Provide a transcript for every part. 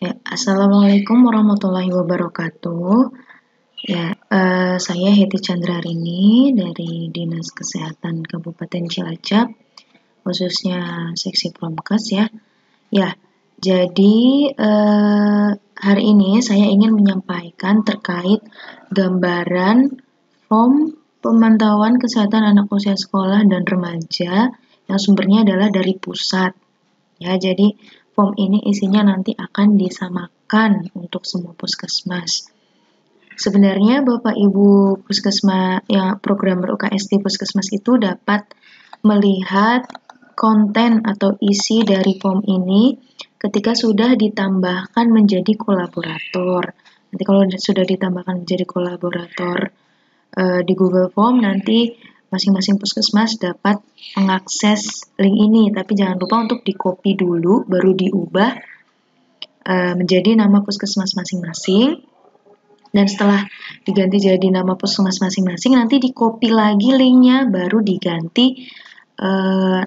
Ya, Assalamualaikum warahmatullahi wabarakatuh. Ya, saya Heti Chandrarini dari Dinas Kesehatan Kabupaten Cilacap, khususnya Seksi Promkes ya. Ya, jadi hari ini saya ingin menyampaikan terkait gambaran form pemantauan kesehatan anak usia sekolah dan remaja yang sumbernya adalah dari pusat. Ya, jadi form ini isinya nanti akan disamakan untuk semua puskesmas. Sebenarnya Bapak Ibu puskesmas yang programmer UKS di puskesmas itu dapat melihat konten atau isi dari form ini ketika sudah ditambahkan menjadi kolaborator. Nanti kalau sudah ditambahkan menjadi kolaborator di Google Form, nanti masing-masing puskesmas dapat mengakses link ini, tapi jangan lupa untuk di-copy dulu, baru diubah menjadi nama puskesmas masing-masing. Dan setelah diganti jadi nama puskesmas masing-masing, nanti di-copy lagi linknya, baru diganti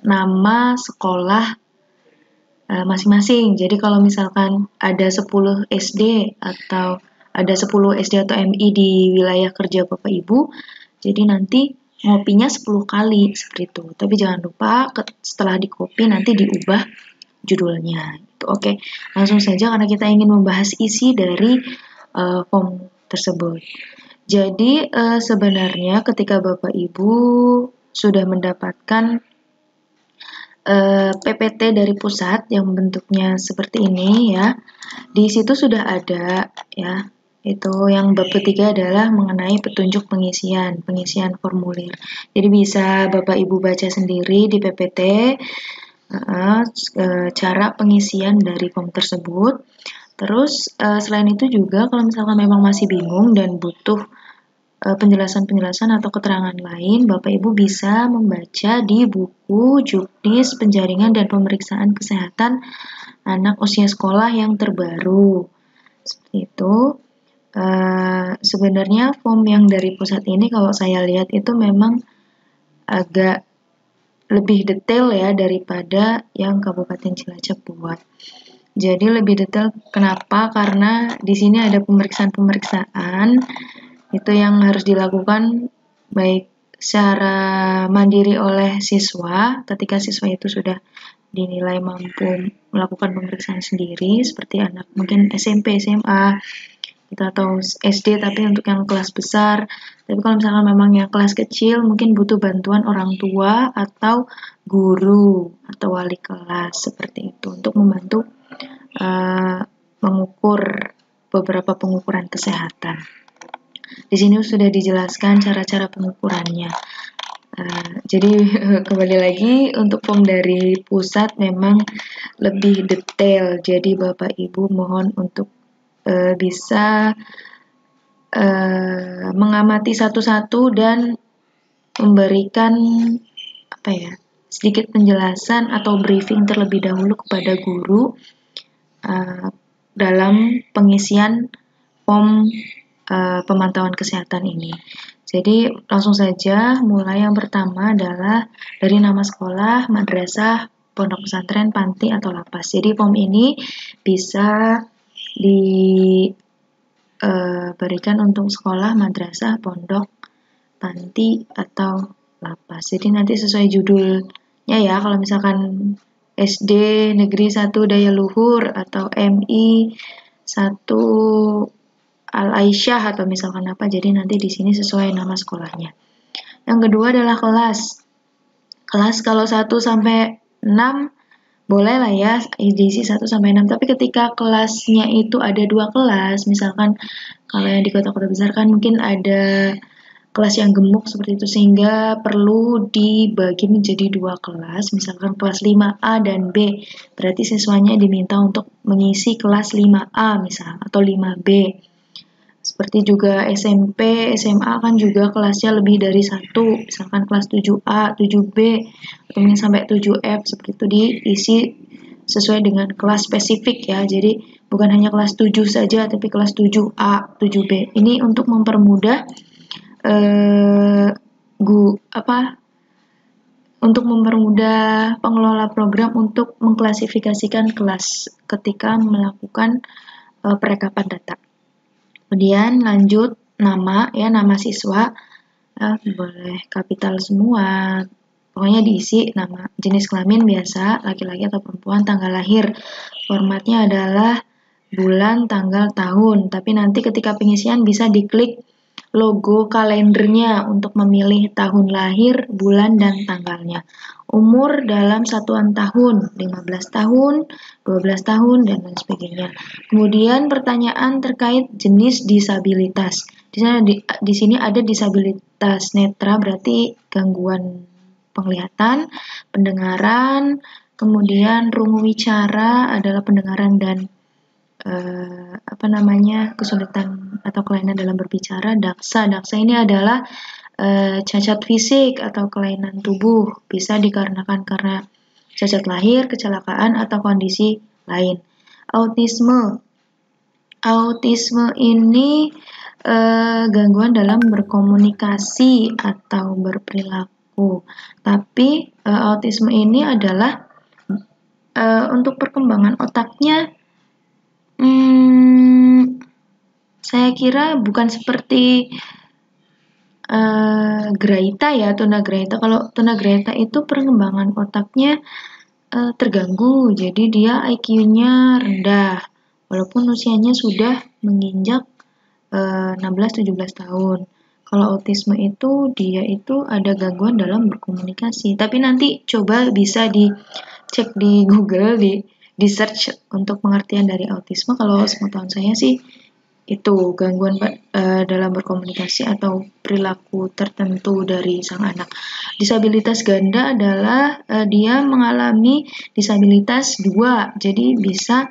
nama sekolah masing-masing. Jadi kalau misalkan ada 10 SD atau ada 10 SD atau MI di wilayah kerja Bapak Ibu, jadi nanti ngopinya 10 kali seperti itu. Tapi jangan lupa setelah di-copy nanti diubah judulnya. Oke, langsung saja karena kita ingin membahas isi dari form tersebut. Jadi sebenarnya ketika Bapak Ibu sudah mendapatkan PPT dari pusat yang bentuknya seperti ini ya, di situ sudah ada ya, itu yang bab ketiga adalah mengenai petunjuk pengisian formulir. Jadi bisa Bapak Ibu baca sendiri di PPT cara pengisian dari form tersebut. Terus selain itu juga kalau misalkan memang masih bingung dan butuh penjelasan-penjelasan atau keterangan lain, Bapak Ibu bisa membaca di buku Juknis Penjaringan dan Pemeriksaan Kesehatan Anak Usia Sekolah yang terbaru. Seperti itu. Sebenarnya form yang dari pusat ini kalau saya lihat itu memang agak lebih detail ya daripada yang Kabupaten Cilacap buat. Jadi lebih detail kenapa? Karena di sini ada pemeriksaan-pemeriksaan itu yang harus dilakukan baik secara mandiri oleh siswa ketika siswa itu sudah dinilai mampu melakukan pemeriksaan sendiri seperti anak mungkin SMP, SMA gitu, atau SD tapi untuk yang kelas besar. Tapi kalau misalkan memang yang kelas kecil mungkin butuh bantuan orang tua atau guru atau wali kelas seperti itu untuk membantu mengukur beberapa pengukuran kesehatan. Di sini sudah dijelaskan cara-cara pengukurannya. Jadi kembali lagi untuk form dari pusat memang lebih detail. Jadi Bapak Ibu mohon untuk bisa mengamati satu-satu dan memberikan sedikit penjelasan atau briefing terlebih dahulu kepada guru dalam pengisian form pemantauan kesehatan ini. Jadi langsung saja mulai yang pertama adalah dari nama sekolah, madrasah, pondok pesantren, panti atau lapas. Jadi form ini bisa diberikan untuk sekolah, madrasah, pondok, panti atau lapas. Jadi nanti sesuai judulnya ya, kalau misalkan SD Negeri 1 Daya Luhur atau MI 1 Al Aisyah atau misalkan apa, jadi nanti di sini sesuai nama sekolahnya. Yang kedua adalah kelas. Kelas kalau 1 sampai 6 boleh lah ya diisi 1 sampai 6, tapi ketika kelasnya itu ada 2 kelas, misalkan kalau yang di kota-kota besar kan mungkin ada kelas yang gemuk seperti itu sehingga perlu dibagi menjadi 2 kelas, misalkan kelas 5A dan B, berarti siswanya diminta untuk mengisi kelas 5A misal atau 5B. Seperti juga SMP, SMA kan juga kelasnya lebih dari 1, misalkan kelas 7A, 7B, atau mungkin sampai 7F, seperti itu diisi sesuai dengan kelas spesifik ya. Jadi bukan hanya kelas 7 saja, tapi kelas 7A, 7B. Ini untuk mempermudah untuk mempermudah pengelola program untuk mengklasifikasikan kelas ketika melakukan perekapan data. Kemudian lanjut nama, ya, nama siswa, boleh kapital semua, pokoknya diisi nama, jenis kelamin biasa, laki-laki atau perempuan, tanggal lahir, formatnya adalah bulan, tanggal, tahun, tapi nanti ketika pengisian bisa diklik logo kalendernya untuk memilih tahun lahir, bulan, dan tanggalnya. Umur dalam satuan tahun, 15 tahun, 12 tahun, dan lain sebagainya. Kemudian pertanyaan terkait jenis disabilitas. Di sini ada disabilitas netra, berarti gangguan penglihatan, pendengaran, kemudian rungu wicara adalah pendengaran dan kesulitan atau kelainan dalam berbicara. Daksa ini adalah cacat fisik atau kelainan tubuh, bisa dikarenakan karena cacat lahir, kecelakaan, atau kondisi lain. Autisme ini gangguan dalam berkomunikasi atau berperilaku, tapi autisme ini adalah untuk perkembangan otaknya saya kira bukan seperti tunagrahita ya, tunagrahita. Kalau tunagrahita itu perkembangan otaknya terganggu, jadi dia IQ-nya rendah, walaupun usianya sudah menginjak 16-17 tahun. Kalau autisme itu dia itu ada gangguan dalam berkomunikasi, tapi nanti coba bisa dicek di Google, di search untuk pengertian dari autisme. Kalau sepengetahuan saya sih itu gangguan dalam berkomunikasi atau perilaku tertentu dari sang anak. Disabilitas ganda adalah dia mengalami disabilitas 2, jadi bisa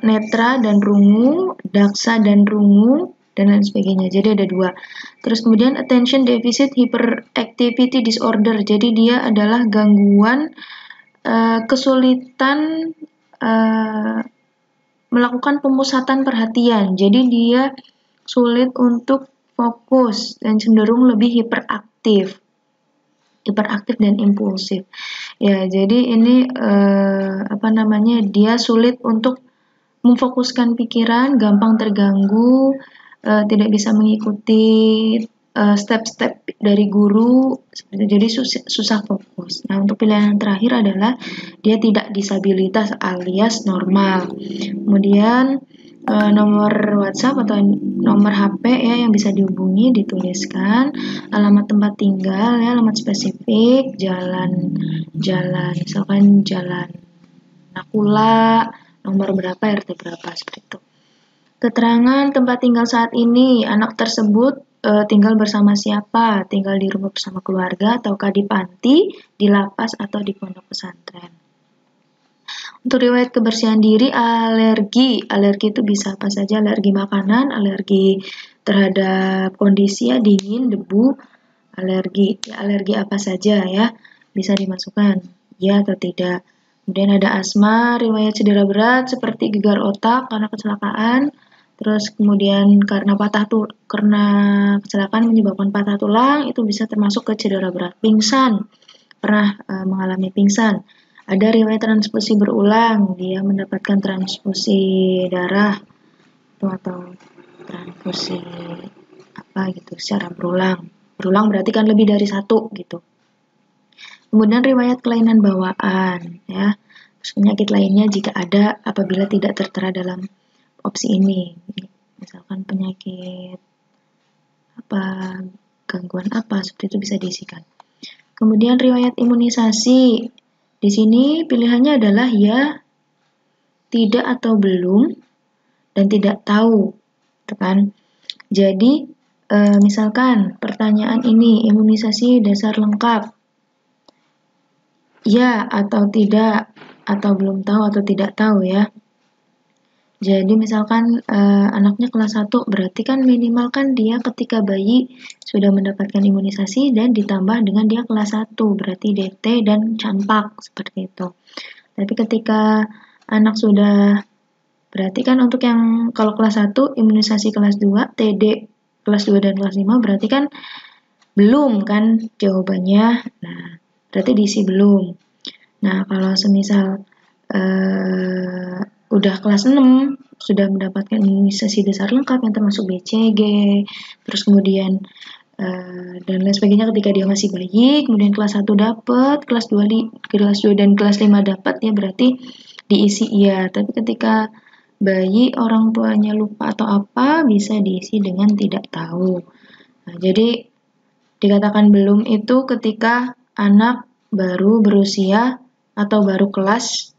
netra dan rungu, daksa dan rungu, dan lain sebagainya. Jadi ada 2. Terus kemudian attention deficit hyperactivity disorder, jadi dia adalah gangguan kesulitan melakukan pemusatan perhatian. Jadi dia sulit untuk fokus dan cenderung lebih hiperaktif dan impulsif. Ya, jadi ini dia sulit untuk memfokuskan pikiran, gampang terganggu, tidak bisa mengikuti step-step dari guru, jadi susah fokus. Nah, untuk pilihan yang terakhir adalah dia tidak disabilitas alias normal. Kemudian nomor WhatsApp atau nomor HP ya yang bisa dihubungi dituliskan, alamat tempat tinggal ya, alamat spesifik, jalan misalkan jalan Nakula, nomor berapa, RT berapa, seperti itu. Keterangan tempat tinggal saat ini, anak tersebut tinggal bersama siapa, tinggal di rumah bersama keluarga, ataukah di panti, di lapas, atau di pondok pesantren. Untuk riwayat kebersihan diri, alergi itu bisa apa saja, alergi makanan, alergi terhadap kondisi ya, dingin, debu, alergi apa saja ya, bisa dimasukkan, ya atau tidak. Kemudian ada asma, riwayat cedera berat seperti gegar otak karena kecelakaan, terus kemudian karena kecelakaan menyebabkan patah tulang, itu bisa termasuk ke cedera berat. Pingsan, pernah mengalami pingsan. Ada riwayat transfusi berulang, dia mendapatkan transfusi darah atau transfusi secara berulang. Berulang berarti kan lebih dari 1 gitu. Kemudian riwayat kelainan bawaan ya. Terus penyakit lainnya jika ada apabila tidak tertera dalam opsi ini. Misalkan penyakit gangguan seperti itu bisa diisikan. Kemudian riwayat imunisasi. Di sini pilihannya adalah ya, tidak atau belum, dan tidak tahu, kan? Jadi misalkan pertanyaan ini, imunisasi dasar lengkap, ya atau tidak, atau belum tahu atau tidak tahu ya. Jadi misalkan anaknya kelas 1, berarti kan minimal kan dia ketika bayi sudah mendapatkan imunisasi dan ditambah dengan dia kelas 1, berarti DT dan campak, seperti itu. Tapi ketika anak sudah, berarti kan untuk yang kalau kelas 1 imunisasi kelas 2, TD kelas 2 dan kelas 5, berarti kan belum kan jawabannya. Nah, berarti diisi belum. Nah, kalau semisal udah kelas 6 sudah mendapatkan imunisasi dasar lengkap yang termasuk BCG, terus kemudian dan lain sebagainya ketika dia masih bayi, kemudian kelas 1 dapat, kelas 2 dan kelas 5 dapat, ya berarti diisi iya. Tapi ketika bayi orang tuanya lupa atau apa, bisa diisi dengan tidak tahu. Nah, jadi dikatakan belum itu ketika anak baru berusia atau baru kelas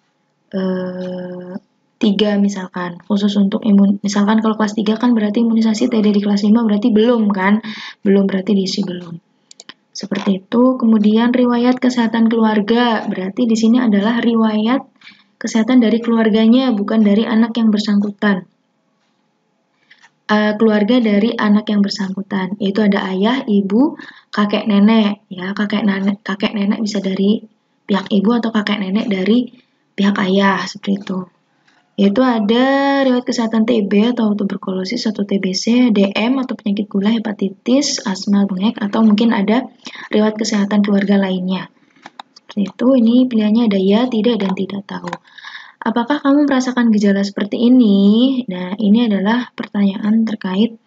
3 misalkan, khusus untuk misalkan kalau kelas 3 kan berarti imunisasi TD di kelas 5 berarti belum kan, belum berarti diisi belum. Seperti itu. Kemudian riwayat kesehatan keluarga, berarti di sini adalah riwayat kesehatan dari keluarganya, bukan dari anak yang bersangkutan. Keluarga dari anak yang bersangkutan, yaitu ada ayah, ibu, kakek nenek, ya kakek nenek bisa dari pihak ibu atau kakek nenek dari pihak ayah, seperti itu. Yaitu ada riwayat kesehatan TB atau tuberkulosis atau TBC, DM atau penyakit gula, hepatitis, asma, bengek, atau mungkin ada riwayat kesehatan keluarga lainnya. Seperti itu, ini pilihannya ada ya, tidak, dan tidak tahu. Apakah kamu merasakan gejala seperti ini? Nah, ini adalah pertanyaan terkait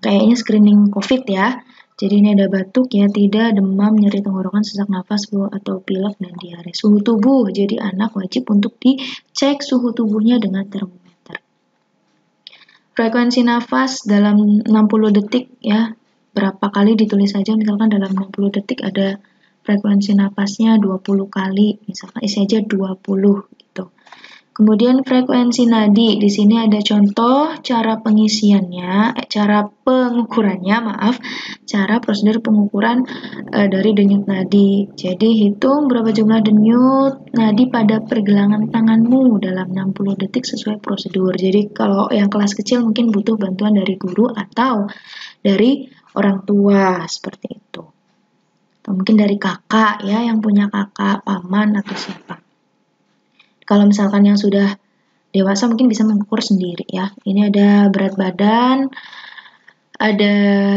kayaknya screening COVID ya. Jadi ini ada batuk ya, tidak, demam, nyeri tenggorokan, sesak napas, flu atau pilek, dan diare. Suhu tubuh, jadi anak wajib untuk dicek suhu tubuhnya dengan termometer. Frekuensi nafas dalam 60 detik ya, berapa kali ditulis saja, misalkan dalam 60 detik ada frekuensi nafasnya 20 kali, misalkan isi aja 20 gitu. Kemudian frekuensi nadi, di sini ada contoh cara pengisiannya, cara prosedur pengukuran dari denyut nadi. Jadi hitung berapa jumlah denyut nadi pada pergelangan tanganmu dalam 60 detik sesuai prosedur. Jadi kalau yang kelas kecil mungkin butuh bantuan dari guru atau dari orang tua, seperti itu. Atau mungkin dari kakak ya, yang punya kakak, paman, atau siapa. Kalau misalkan yang sudah dewasa mungkin bisa mengukur sendiri ya. Ini ada berat badan, ada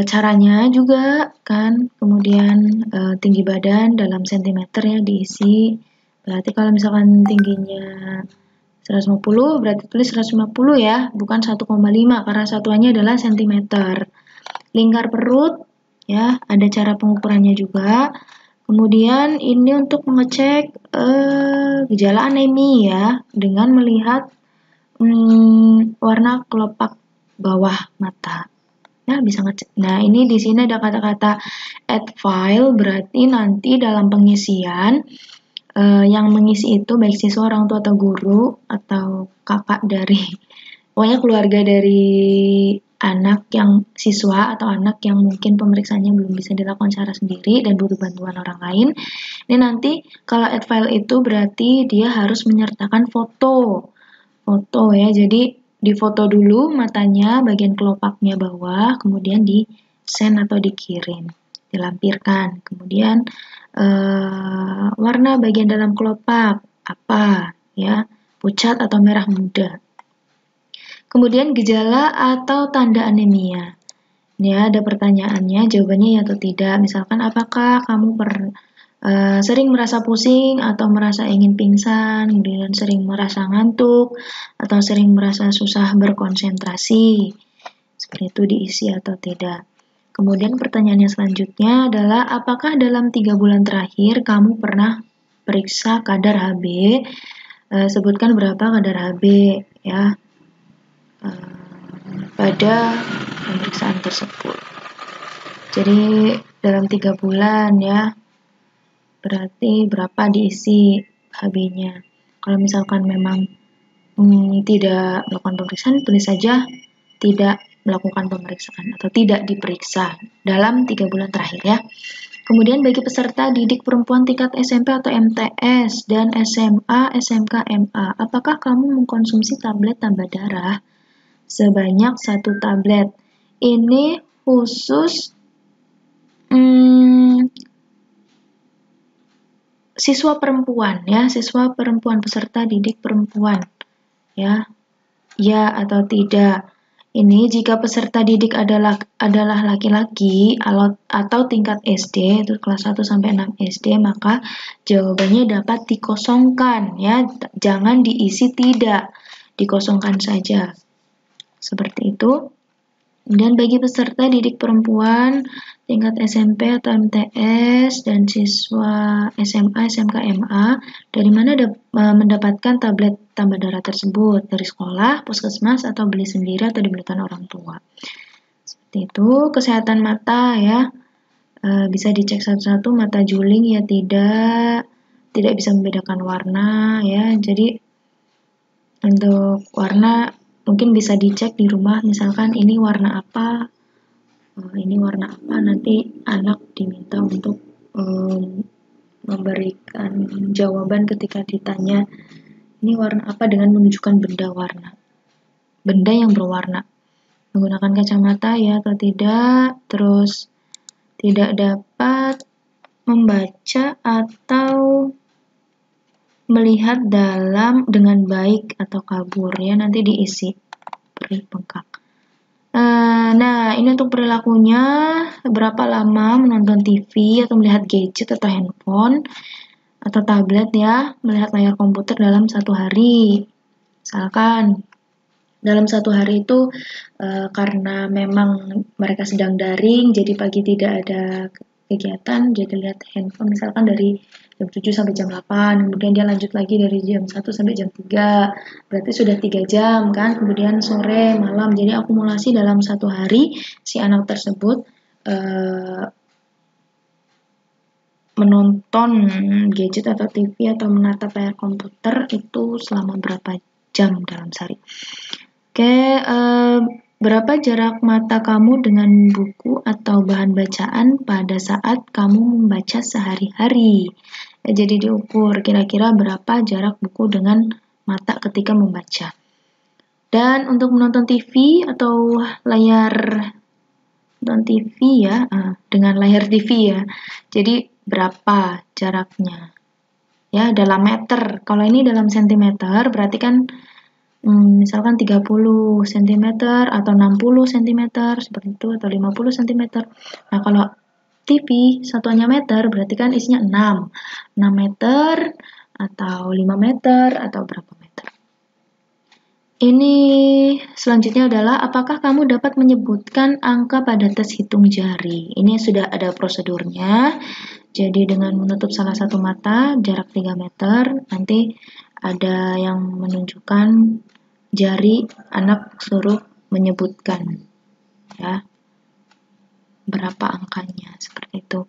caranya juga kan. Kemudian tinggi badan dalam sentimeter ya diisi. Berarti kalau misalkan tingginya 150 berarti tulis 150 ya, bukan 1,5 karena satuannya adalah sentimeter. Lingkar perut ya, ada cara pengukurannya juga. Kemudian ini untuk mengecek gejala anemia dengan melihat warna kelopak bawah mata. Ya, bisa ngecek. Nah, ini di sini ada kata-kata add file, berarti nanti dalam pengisian yang mengisi itu baik siswa, orang tua atau guru atau kakak dari pokoknya keluarga dari anak yang siswa atau anak yang mungkin pemeriksaannya belum bisa dilakukan secara sendiri dan butuh bantuan orang lain. Ini nanti kalau add file itu berarti dia harus menyertakan foto ya. Jadi difoto dulu matanya, bagian kelopaknya bawah, kemudian di send atau dikirim, dilampirkan. Kemudian warna bagian dalam kelopak apa ya, pucat atau merah muda. Kemudian gejala atau tanda anemia. Ini ada pertanyaannya, jawabannya ya atau tidak. Misalkan apakah kamu sering merasa pusing atau merasa ingin pingsan, kemudian sering merasa ngantuk atau sering merasa susah berkonsentrasi. Seperti itu diisi atau tidak. Kemudian pertanyaannya selanjutnya adalah apakah dalam 3 bulan terakhir kamu pernah periksa kadar HB? Sebutkan berapa kadar HB ya pada pemeriksaan tersebut. Jadi dalam 3 bulan ya, berarti berapa diisi HB-nya. Kalau misalkan memang tidak melakukan pemeriksaan, tulis saja tidak melakukan pemeriksaan atau tidak diperiksa dalam 3 bulan terakhir ya. Kemudian bagi peserta didik perempuan tingkat SMP atau MTS dan SMA, SMK, MA, apakah kamu mengkonsumsi tablet tambah darah sebanyak 1 tablet? Ini khusus siswa perempuan ya, siswa perempuan, peserta didik perempuan ya atau tidak. Ini jika peserta didik adalah laki-laki atau tingkat SD, itu kelas 1 sampai 6 SD, maka jawabannya dapat dikosongkan ya. Jangan diisi tidak, dikosongkan saja. Seperti itu. Dan bagi peserta didik perempuan tingkat SMP atau MTS dan siswa SMA, SMK, MA, dari mana mendapatkan tablet tambah darah tersebut? Dari sekolah, puskesmas, atau beli sendiri atau dibelikan orang tua. Seperti itu. Kesehatan mata ya, bisa dicek satu-satu, mata juling ya tidak bisa membedakan warna ya. Jadi untuk warna mungkin bisa dicek di rumah, misalkan ini warna apa, nanti anak diminta untuk memberikan jawaban ketika ditanya ini warna apa dengan menunjukkan benda yang berwarna, menggunakan kacamata ya atau tidak, terus tidak dapat membaca atau melihat dengan baik atau kabur ya, nanti diisi perih bengkak. Nah, ini untuk perilakunya, berapa lama menonton TV atau melihat gadget atau handphone atau tablet ya, melihat layar komputer dalam satu hari. Misalkan dalam satu hari itu karena memang mereka sedang daring, jadi pagi tidak ada kegiatan, jadi lihat handphone misalkan dari jam 7 sampai jam 8, kemudian dia lanjut lagi dari jam 1 sampai jam 3, berarti sudah 3 jam kan, kemudian sore, malam, jadi akumulasi dalam satu hari si anak tersebut menonton gadget atau TV atau menatap layar komputer itu selama berapa jam dalam sehari. Oke, berapa jarak mata kamu dengan buku atau bahan bacaan pada saat kamu membaca sehari-hari? Jadi diukur kira-kira berapa jarak buku dengan mata ketika membaca. Dan untuk menonton TV atau layar nonton TV ya, dengan layar TV ya. Jadi berapa jaraknya? Ya, dalam meter. Kalau ini dalam sentimeter berarti kan misalkan 30 cm atau 60 cm seperti itu, atau 50 cm. Nah, kalau TV satuannya meter berarti kan isinya 6 meter atau 5 meter atau berapa meter. Ini selanjutnya adalah apakah kamu dapat menyebutkan angka pada tes hitung jari. Ini sudah ada prosedurnya. Jadi dengan menutup salah satu mata jarak 3 meter, nanti ada yang menunjukkan jari, anak suruh menyebutkan ya berapa angkanya, seperti itu.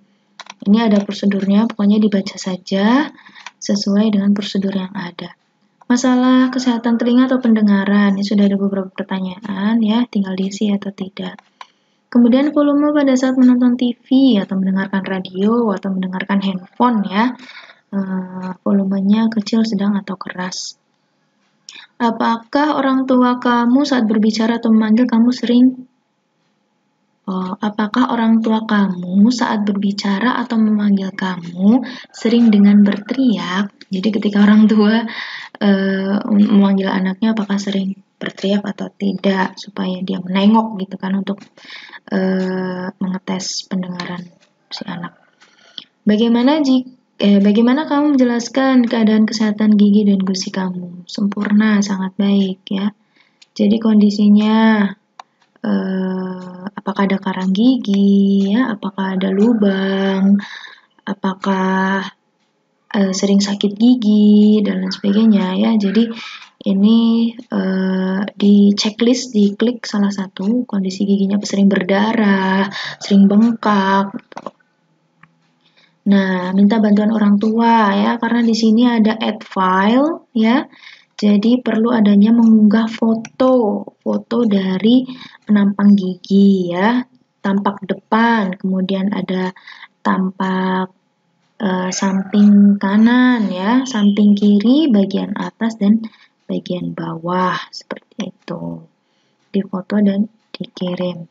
Ini ada prosedurnya, pokoknya dibaca saja sesuai dengan prosedur yang ada. Masalah kesehatan telinga atau pendengaran, ini sudah ada beberapa pertanyaan ya, tinggal diisi atau tidak. Kemudian volume pada saat menonton TV atau mendengarkan radio atau mendengarkan handphone ya, volumenya kecil, sedang, atau keras. Apakah orang tua kamu saat berbicara atau memanggil kamu sering apakah orang tua kamu saat berbicara atau memanggil kamu sering dengan berteriak? Jadi ketika orang tua memanggil anaknya apakah sering berteriak atau tidak, supaya dia menengok gitu kan untuk mengetes pendengaran si anak. Bagaimana kamu menjelaskan keadaan kesehatan gigi dan gusi kamu? Sempurna, sangat baik ya. Jadi kondisinya apakah ada karang gigi ya, apakah ada lubang, apakah sering sakit gigi dan lain sebagainya ya. Jadi ini di checklist, diklik salah satu, kondisi giginya sering berdarah, sering bengkak gitu. Nah, minta bantuan orang tua ya, karena di sini ada add file ya. Jadi perlu adanya mengunggah foto dari penampang gigi ya, tampak depan, kemudian ada tampak samping kanan ya, samping kiri, bagian atas dan bagian bawah, seperti itu. Difoto dan dikirim.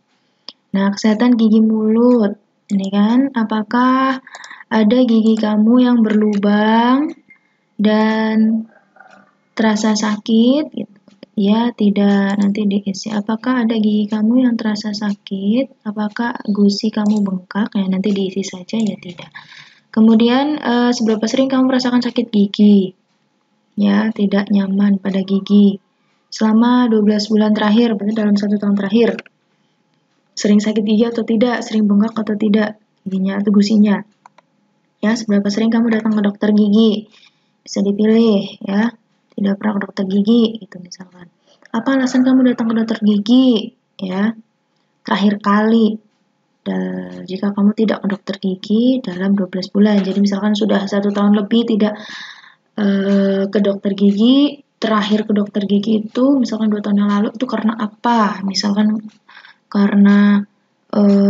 Nah, kesehatan gigi mulut. Ini kan, apakah ada gigi kamu yang berlubang dan terasa sakit gitu. Ya, tidak. Nanti diisi. Apakah ada gigi kamu yang terasa sakit? Apakah gusi kamu bengkak? Ya, nanti diisi saja, ya tidak. Kemudian, seberapa sering kamu merasakan sakit gigi? Ya, tidak nyaman pada gigi. Selama 12 bulan terakhir, berarti dalam 1 tahun terakhir. Sering sakit gigi atau tidak? Sering bengkak atau tidak? Giginya atau gusinya? Ya, seberapa sering kamu datang ke dokter gigi? Bisa dipilih, ya. Tidak pernah ke dokter gigi, gitu misalkan. Apa alasan kamu datang ke dokter gigi? Ya, terakhir kali. Jika kamu tidak ke dokter gigi dalam 12 bulan. Jadi misalkan sudah 1 tahun lebih tidak ke dokter gigi, terakhir ke dokter gigi itu misalkan 2 tahun yang lalu itu karena apa? Misalkan karena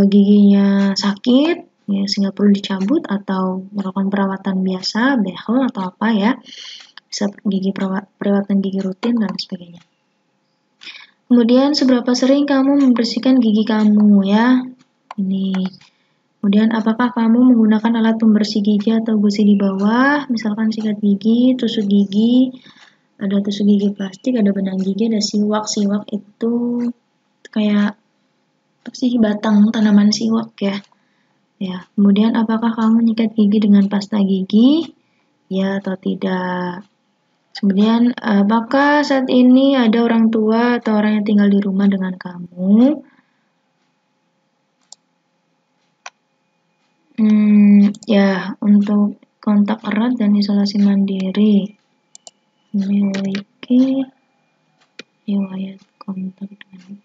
giginya sakit, ya, sehingga perlu dicabut atau melakukan perawatan biasa, behel atau apa ya, bisa perawatan gigi rutin dan sebagainya. Kemudian seberapa sering kamu membersihkan gigi kamu ya, ini. Kemudian apakah kamu menggunakan alat pembersih gigi atau gusi di bawah, misalkan sikat gigi, tusuk gigi, ada tusuk gigi plastik, ada benang gigi, ada siwak. Siwak itu kayak apa sih, batang tanaman siwak ya. Ya, kemudian apakah kamu nyikat gigi dengan pasta gigi? Ya atau tidak? Kemudian apakah saat ini ada orang tua atau orang yang tinggal di rumah dengan kamu? Ya, untuk kontak erat dan isolasi mandiri. Memiliki riwayat kontak dengan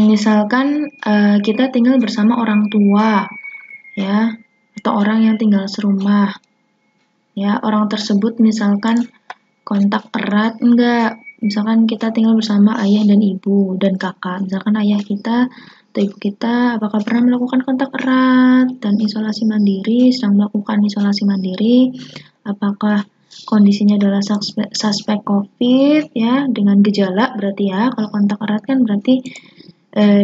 misalkan kita tinggal bersama orang tua, ya, atau orang yang tinggal serumah, ya. Orang tersebut misalkan kontak erat enggak, misalkan kita tinggal bersama ayah dan ibu dan kakak, misalkan ayah kita atau ibu kita apakah pernah melakukan kontak erat dan isolasi mandiri, sedang melakukan isolasi mandiri, apakah kondisinya adalah suspek COVID ya, dengan gejala berarti ya. Kalau kontak erat kan berarti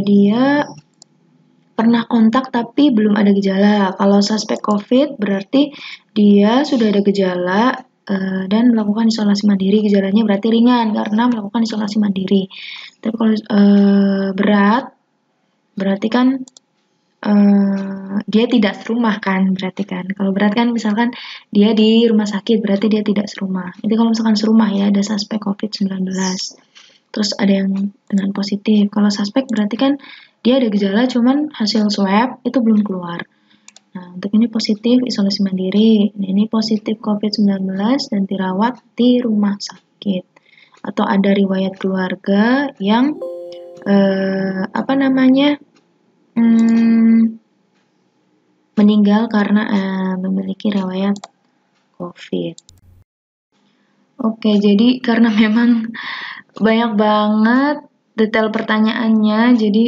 dia pernah kontak tapi belum ada gejala. Kalau suspek COVID berarti dia sudah ada gejala dan melakukan isolasi mandiri. Gejalanya berarti ringan karena melakukan isolasi mandiri. Tapi kalau berat berarti kan dia tidak serumah kan, berarti kan. Kalau berat kan misalkan dia di rumah sakit berarti dia tidak serumah. Itu kalau misalkan serumah ya, ada suspek COVID-19. Terus ada yang dengan positif. Kalau suspek berarti kan dia ada gejala cuman hasil swab itu belum keluar. Nah, untuk ini positif isolasi mandiri. Nah, ini positif COVID-19 dan dirawat di rumah sakit. Atau ada riwayat keluarga yang meninggal karena memiliki riwayat COVID. Oke, jadi karena memang banyak banget detail pertanyaannya, jadi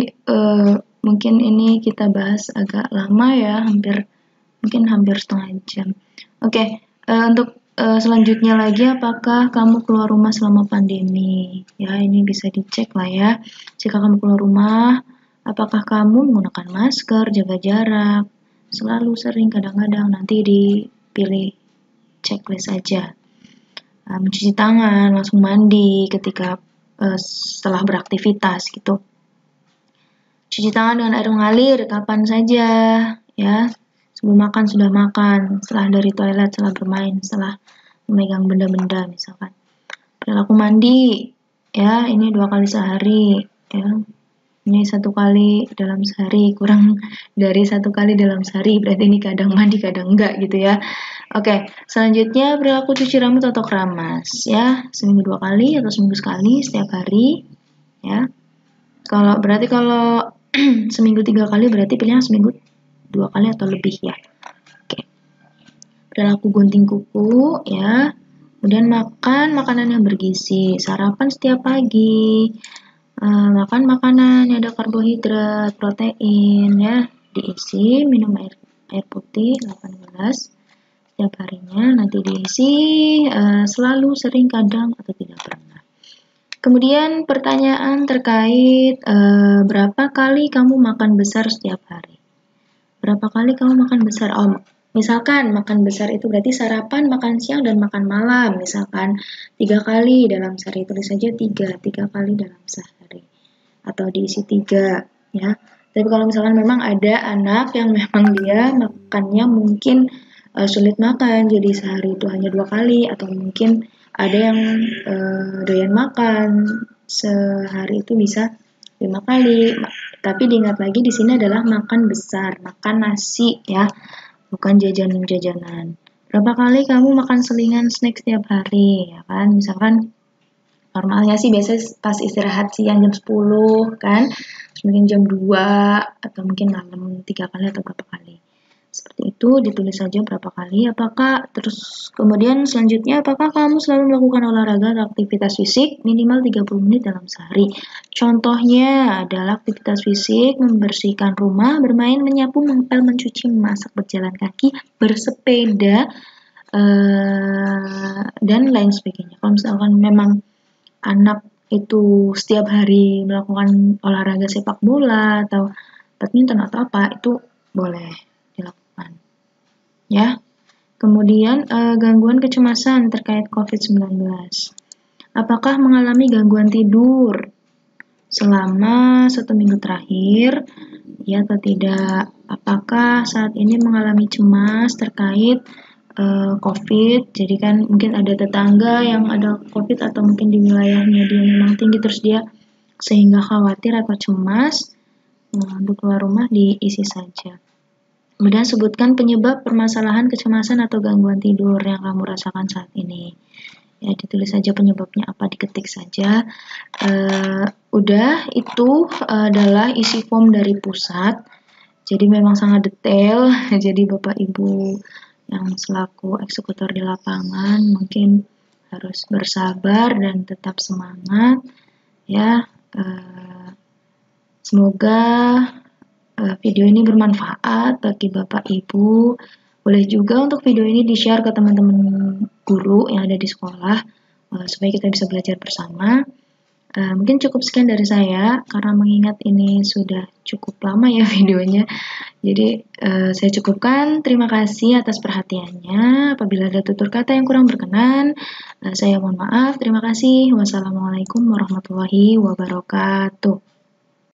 mungkin ini kita bahas agak lama ya, mungkin hampir setengah jam. Oke, untuk selanjutnya lagi, apakah kamu keluar rumah selama pandemi? Ya, ini bisa dicek lah ya. Jika kamu keluar rumah, apakah kamu menggunakan masker, jaga jarak, selalu, sering, kadang-kadang, nanti dipilih checklist aja. Mencuci tangan, langsung mandi ketika setelah beraktivitas gitu. Cuci tangan dengan air mengalir kapan saja ya. Sebelum makan, sudah makan, setelah dari toilet, setelah bermain, setelah memegang benda-benda misalkan. Perilaku mandi ya, ini 2 kali sehari ya. Ini 1 kali dalam sehari, kurang dari 1 kali dalam sehari, berarti ini kadang mandi kadang enggak gitu ya. Oke, selanjutnya perilaku cuci rambut atau keramas ya, seminggu 2 kali atau seminggu sekali setiap hari ya. Kalau seminggu 3 kali berarti pilihnya seminggu 2 kali atau lebih ya. Oke. Perilaku gunting kuku ya. Kemudian makan makanan yang bergizi, sarapan setiap pagi. Makan makanan yang ada karbohidrat, protein ya, diisi, minum air putih 8 gelas setiap harinya, nanti diisi selalu, sering, kadang, atau tidak pernah. Kemudian pertanyaan terkait berapa kali kamu makan besar setiap hari? Berapa kali kamu makan besar? Misalkan makan besar itu berarti sarapan, makan siang, dan makan malam. Misalkan 3 kali dalam sehari, tulis saja 3 kali dalam sehari. Atau diisi 3, ya. Tapi kalau misalkan memang ada anak yang memang dia makannya mungkin sulit makan, jadi sehari itu hanya 2 kali, atau mungkin ada yang doyan makan sehari itu bisa 5 kali. Tapi diingat lagi di sini adalah makan besar, makan nasi ya, bukan jajanan-jajanan. Berapa kali kamu makan selingan snack setiap hari, ya kan? Misalkan normalnya sih biasanya pas istirahat siang jam 10 kan, mungkin jam 2 atau mungkin malam 3 kali atau berapa kali. Seperti itu, ditulis saja berapa kali. Apakah terus kemudian selanjutnya, apakah kamu selalu melakukan olahraga atau aktivitas fisik minimal 30 menit dalam sehari? Contohnya adalah aktivitas fisik, membersihkan rumah, bermain, menyapu, mengepel, mencuci, memasak, berjalan kaki, bersepeda, dan lain sebagainya. Kalau misalkan memang anak itu setiap hari melakukan olahraga sepak bola atau badminton atau apa, itu boleh dilakukan. Ya. Kemudian gangguan kecemasan terkait COVID-19. Apakah mengalami gangguan tidur selama 1 minggu terakhir? Ya atau tidak? Apakah saat ini mengalami cemas terkait COVID? Jadi kan mungkin ada tetangga yang ada COVID atau mungkin di wilayahnya dia memang tinggi terus dia sehingga khawatir atau cemas. Untuk keluar rumah diisi saja. Kemudian sebutkan penyebab permasalahan kecemasan atau gangguan tidur yang kamu rasakan saat ini. Ya, ditulis saja penyebabnya apa, diketik saja. Udah, itu adalah isi form dari pusat. Jadi memang sangat detail. Jadi Bapak Ibu yang selaku eksekutor di lapangan mungkin harus bersabar dan tetap semangat. Ya, semoga video ini bermanfaat bagi Bapak Ibu. Boleh juga untuk video ini di-share ke teman-teman guru yang ada di sekolah supaya kita bisa belajar bersama. Mungkin cukup sekian dari saya karena mengingat ini sudah cukup lama ya videonya. Jadi saya cukupkan. Terima kasih atas perhatiannya. Apabila ada tutur kata yang kurang berkenan, saya mohon maaf. Terima kasih. Wassalamualaikum warahmatullahi wabarakatuh.